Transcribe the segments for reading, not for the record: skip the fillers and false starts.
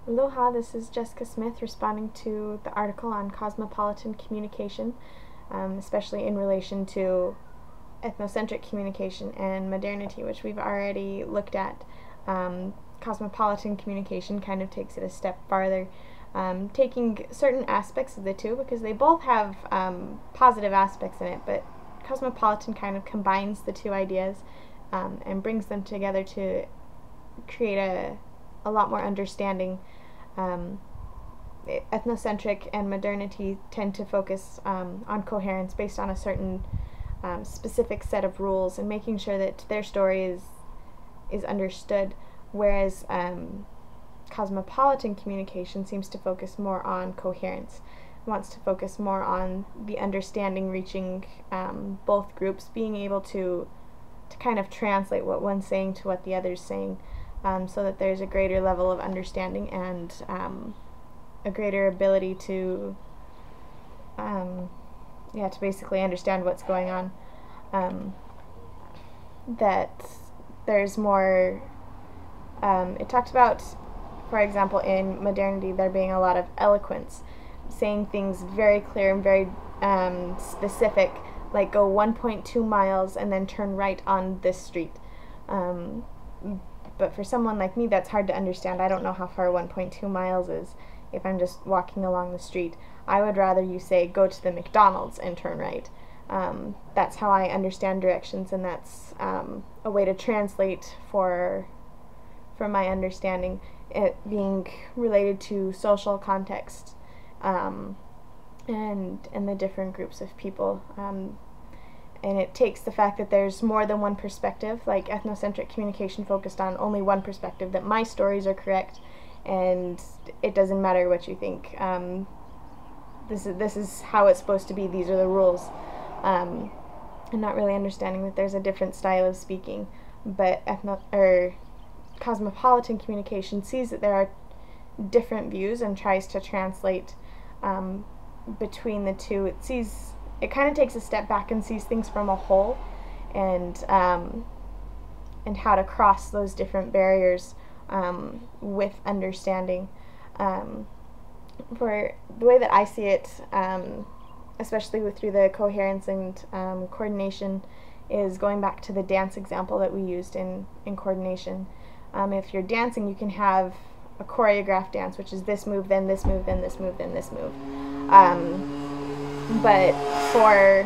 Aloha, this is Jessica Smith responding to the article on Cosmopolitan Communication, especially in relation to ethnocentric communication and modernity, which we've already looked at. Cosmopolitan communication kind of takes it a step farther, taking certain aspects of the two, because they both have positive aspects in it, but cosmopolitan kind of combines the two ideas and brings them together to create a lot more understanding. Ethnocentric and modernity tend to focus on coherence based on a certain specific set of rules and making sure that their story is understood, whereas cosmopolitan communication seems to focus more on coherence, wants to focus more on the understanding reaching both groups, being able to kind of translate what one's saying to what the other's saying, so that there's a greater level of understanding and a greater ability to basically understand what's going on. That there's more, it talked about, for example, in modernity there being a lot of eloquence, saying things very clear and very specific, like go 1.2 miles and then turn right on this street. But for someone like me, that's hard to understand. I don't know how far 1.2 miles is if I'm just walking along the street. I would rather you say, go to the McDonald's and turn right. That's how I understand directions, and that's a way to translate for my understanding, it being related to social context and the different groups of people. And it takes the fact that there's more than one perspective, like ethnocentric communication focused on only one perspective, that my stories are correct and it doesn't matter what you think. This is how it's supposed to be, these are the rules. And not really understanding that there's a different style of speaking. But cosmopolitan communication sees that there are different views and tries to translate between the two. It kind of takes a step back and sees things from a whole, and how to cross those different barriers with understanding. For the way that I see it, especially through the coherence and coordination, is going back to the dance example that we used in coordination. If you're dancing, you can have a choreographed dance, which is this move, then this move, then this move, then this move. But for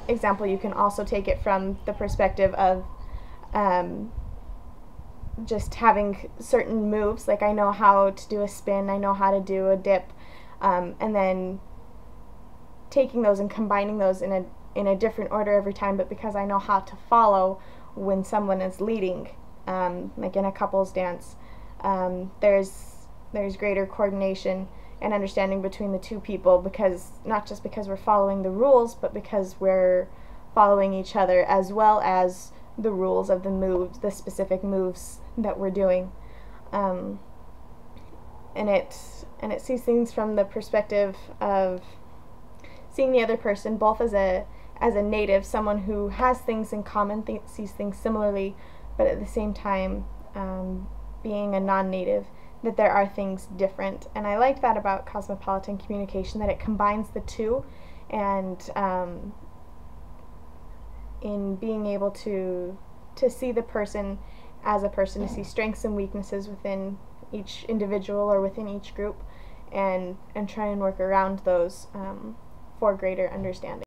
example, you can also take it from the perspective of just having certain moves, like I know how to do a spin, I know how to do a dip, and then taking those and combining those in a different order every time, but because I know how to follow when someone is leading, like in a couples dance, there's greater coordination and understanding between the two people, because not just because we're following the rules, but because we're following each other, as well as the rules of the moves, the specific moves that we're doing. And it sees things from the perspective of seeing the other person both as a native, someone who has things in common, sees things similarly, but at the same time being a non-native, that there are things different. And I like that about cosmopolitan communication, that it combines the two, and in being able to see the person as a person, to see strengths and weaknesses within each individual or within each group, and try and work around those for greater understanding.